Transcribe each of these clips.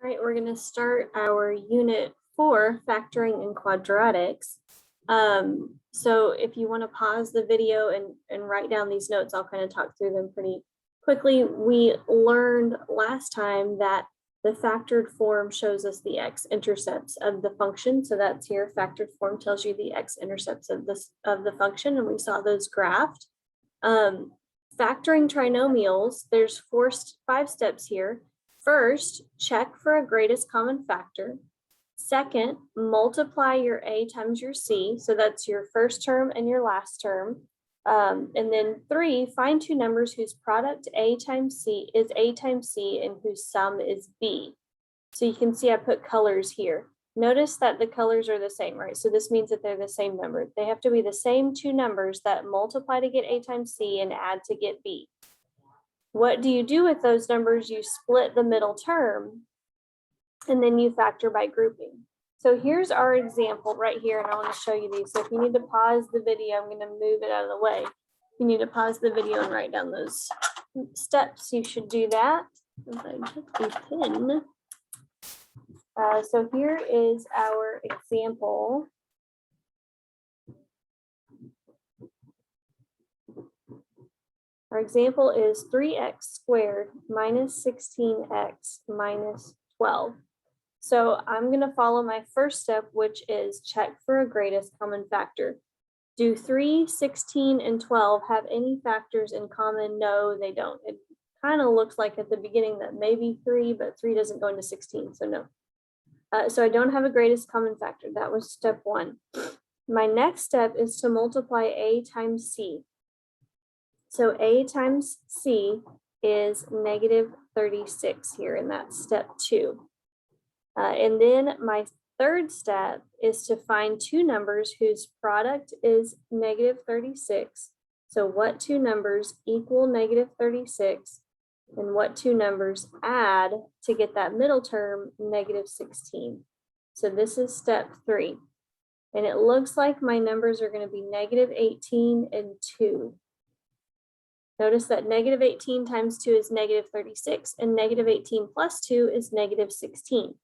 All right, we're going to start our unit 4, factoring in quadratics. So if you want to pause the video and write down these notes, I'll kind of talk through them pretty quickly. We learned last time that the factored form shows us the x-intercepts of the function. So that's here, factored form tells you the x-intercepts of the function, and we saw those graphed. Factoring trinomials, there's 5 steps here. First, check for a greatest common factor. Second, multiply your a times your c. So that's your first term and your last term. And then 3, find two numbers whose product a times c is a times c and whose sum is b. So you can see I put colors here. Notice that the colors are the same, right? So this means that they're the same number. They have to be the same two numbers that multiply to get a times c and add to get b. What do you do with those numbers? You split the middle term, and then you factor by grouping. So here's our example right here, and I want to show you these. So if you need to pause the video, I'm going to move it out of the way. You need to pause the video and write down those steps. You should do that. I took the pen. So here is our example. Our example is 3x squared minus 16x minus 12. So I'm going to follow my first step, which is check for a greatest common factor. Do 3, 16, and 12 have any factors in common? No, they don't. It kind of looks like at the beginning that maybe 3, but 3 doesn't go into 16, so no. So I don't have a greatest common factor. That was step 1. My next step is to multiply a times c. So a times c is negative 36 here, and that's step 2. And then my third step is to find two numbers whose product is negative 36. So what two numbers equal negative 36, and what two numbers add to get that middle term, negative 16. So this is step 3. And it looks like my numbers are going to be negative 18 and 2. Notice that negative 18 times 2 is negative 36, and negative 18 plus 2 is negative 16.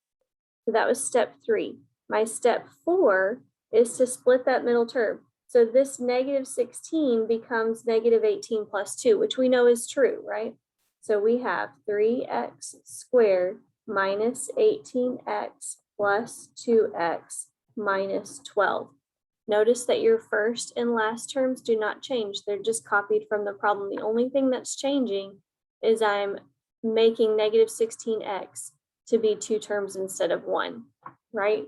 So that was step 3. My step 4 is to split that middle term. So this negative 16 becomes negative 18 plus 2, which we know is true, right? So we have 3x squared minus 18x plus 2x minus 12. Notice that your first and last terms do not change. They're just copied from the problem. The only thing that's changing is I'm making negative 16x to be 2 terms instead of 1, right?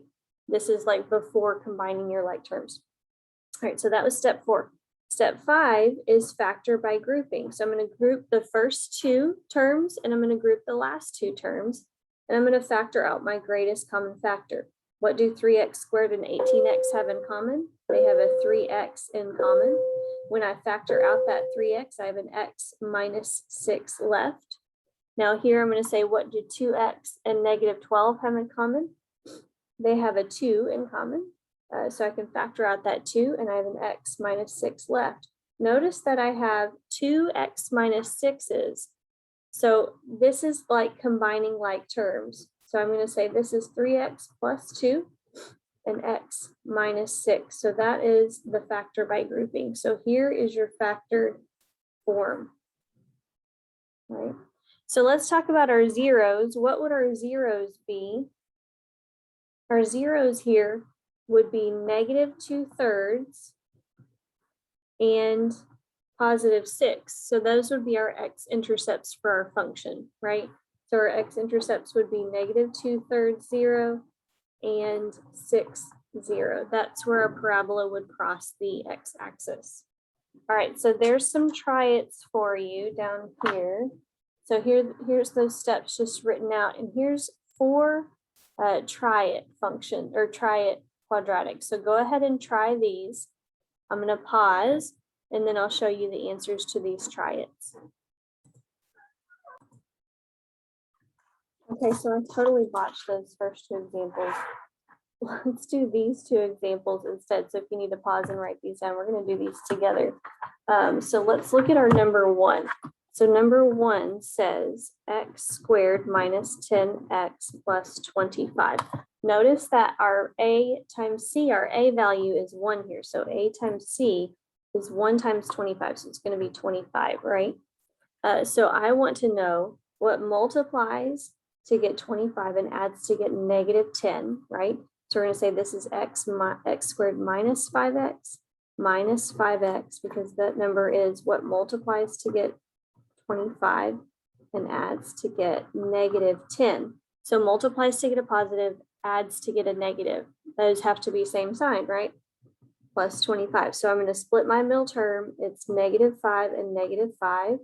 This is like before combining your like terms. All right, so that was step 4. Step 5 is factor by grouping. So I'm going to group the first 2 terms, and I'm going to group the last 2 terms, and I'm going to factor out my greatest common factor. What do 3x squared and 18x have in common? They have a 3x in common. When I factor out that 3x, I have an x minus 6 left. Now here I'm going to say, what do 2x and negative 12 have in common? They have a 2 in common. So I can factor out that 2, and I have an x minus 6 left. Notice that I have 2 x minus 6's. So this is like combining like terms. So I'm going to say this is 3x plus 2 and x minus 6. So that is the factor by grouping. So here is your factored form. All right. So let's talk about our zeros. What would our zeros be? Our zeros here would be negative 2/3 and positive 6. So those would be our x-intercepts for our function, right? So our x-intercepts would be negative 2/3, 0, and 6, 0. That's where our parabola would cross the x-axis. All right, so there's some try-its for you down here. So here's those steps just written out, and here's 4 try-it function or try-it quadratics. So go ahead and try these. I'm going to pause, and then I'll show you the answers to these try-its. Okay, so I totally botched those first 2 examples. Let's do these 2 examples instead. So if you need to pause and write these down, we're going to do these together. So let's look at our number 1. So number 1 says x squared minus 10x plus 25. Notice that our a times c, our a value is 1 here. So a times c is 1 times 25. So it's going to be 25, right? So I want to know what multiplies to get 25 and adds to get negative 10, right? So we're going to say this is x squared minus 5x because that number is what multiplies to get 25 and adds to get negative 10. So multiplies to get a positive, adds to get a negative. Those have to be same sign, right? Plus 25. So I'm going to split my middle term. It's negative 5 and negative 5.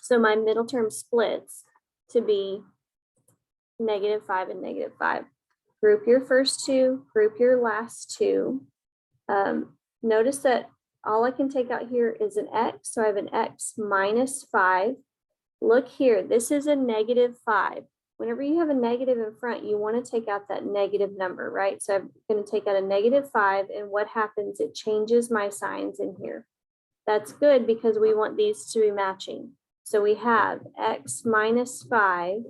So my middle term splits to be negative 5 and negative 5. Group your first two, group your last two. Notice that all I can take out here is an x, so I have an x minus 5. Look here, this is a negative 5. Whenever you have a negative in front, you want to take out that negative number, right? So I'm going to take out a negative 5, and what happens? It changes my signs in here. That's good because we want these to be matching. So we have x minus 5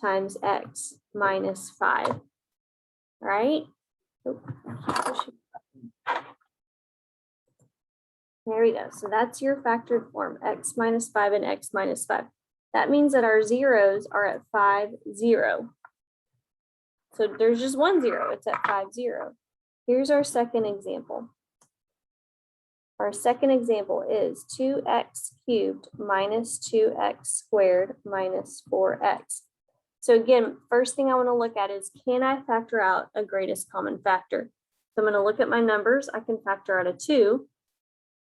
times x minus 5, right? There we go. So that's your factored form, x minus 5 and x minus 5. That means that our zeros are at 5, 0. So there's just one 0. It's at 5, 0. Here's our second example. Our second example is 2x cubed minus 2x squared minus 4x. So again, first thing I want to look at is, can I factor out a greatest common factor? So I'm going to look at my numbers. I can factor out a 2.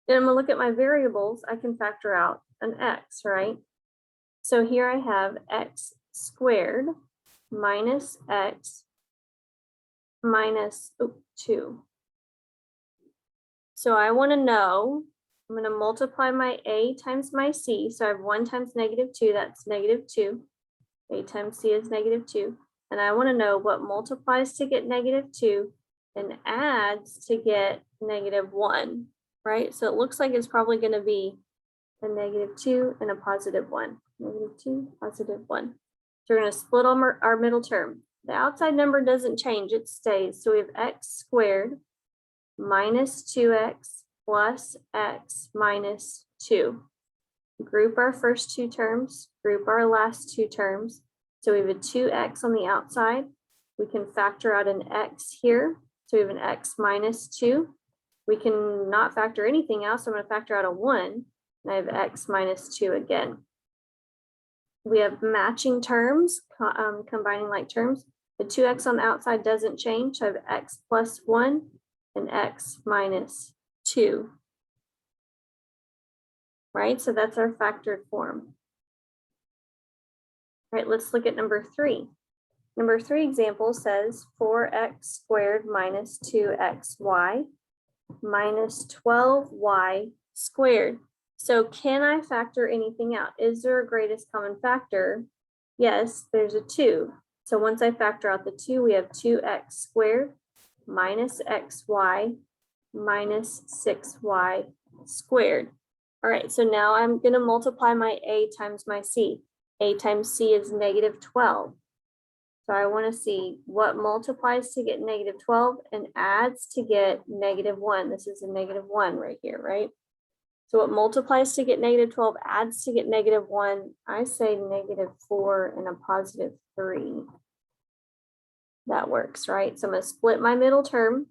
Then I'm going to look at my variables. I can factor out an x, right? So here I have x squared minus x minus 2. So I want to know, I'm going to multiply my a times my c. So I have 1 times negative 2, that's negative 2. A times c is negative 2. And I want to know what multiplies to get negative 2 and adds to get negative 1, right? So it looks like it's probably going to be a negative 2 and a positive 1. Negative 2, positive 1. So we're going to split our middle term. The outside number doesn't change, it stays. So we have x squared minus 2x plus x minus 2. Group our first two terms, group our last two terms. So we have a 2x on the outside. We can factor out an x here. So we have an x minus 2. We can not factor anything else. So I'm going to factor out a 1. And I have x minus 2 again. We have matching terms, combining like terms. The 2x on the outside doesn't change. So I have x plus 1 and x minus 2. Right, so that's our factored form. All right, let's look at number 3. Number 3 example says 4x squared minus 2xy minus 12y squared. So can I factor anything out? Is there a greatest common factor? Yes, there's a 2. So once I factor out the 2, we have 2x squared minus xy minus 6y squared. All right, so now I'm going to multiply my a times my c. A times c is negative 12. So I want to see what multiplies to get negative 12 and adds to get negative 1. This is a negative 1 right here, right? So what multiplies to get negative 12 adds to get negative 1. I say negative 4 and a positive 3. That works, right? So I'm going to split my middle term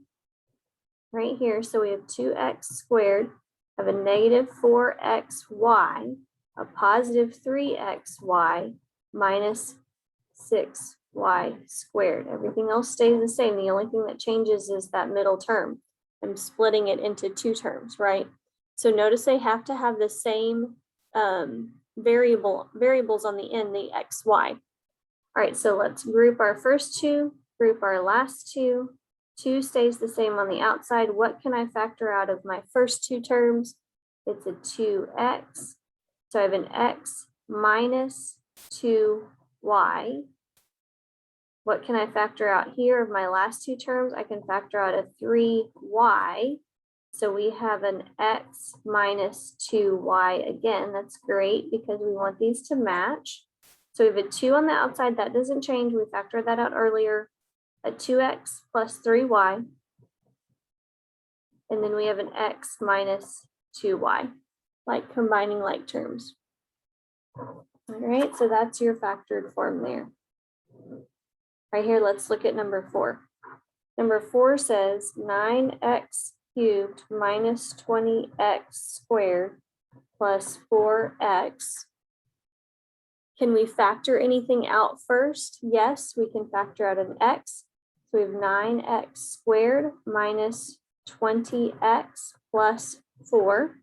right here. So we have 2x squared. I have a negative 4xy, a positive 3xy, minus 6y squared. Everything else stays the same. The only thing that changes is that middle term. I'm splitting it into two terms, right? So notice they have to have the same variables on the end, the x, y. All right, so let's group our first two, group our last two. 2 stays the same on the outside. What can I factor out of my first two terms? It's a 2x. So I have an x minus 2y. What can I factor out here of my last two terms? I can factor out a 3y. So we have an x minus 2y again. That's great because we want these to match. So we have a 2 on the outside. That doesn't change. We factored that out earlier. A 2x plus 3y. And then we have an x minus 2y, like combining like terms. All right, so that's your factored form there. Right here, let's look at number 4. Number 4 says 9x cubed minus 20x squared plus 4x. Can we factor anything out first? Yes, we can factor out an x. So we have 9x squared minus 20x plus 4.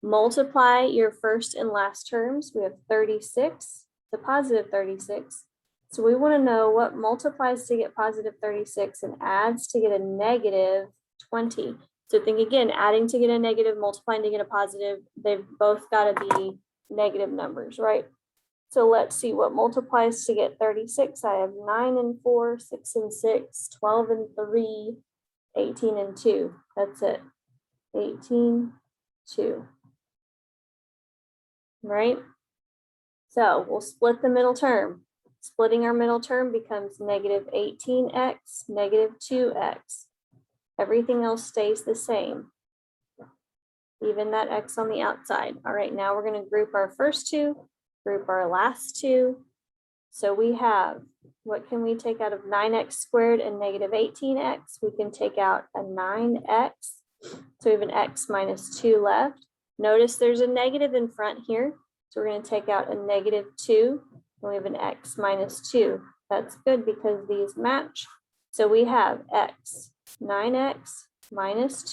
Multiply your first and last terms. We have 36, the positive 36. So we want to know what multiplies to get positive 36 and adds to get a negative 20. So think again, adding to get a negative, multiplying to get a positive, they've both got to be negative numbers, right? So let's see what multiplies to get 36. I have 9 and 4, 6 and 6, 12 and 3, 18 and 2. That's it. 18, 2. Right? So we'll split the middle term. Splitting our middle term becomes negative 18x, negative 2x. Everything else stays the same. Even that x on the outside. All right, now we're going to group our first two, group our last two. So we have, what can we take out of 9x squared and negative 18x? We can take out a 9x. So we have an x minus 2 left. Notice there's a negative in front here. So we're going to take out a negative 2. And we have an x minus 2. That's good because these match. So we have x, 9x minus 2.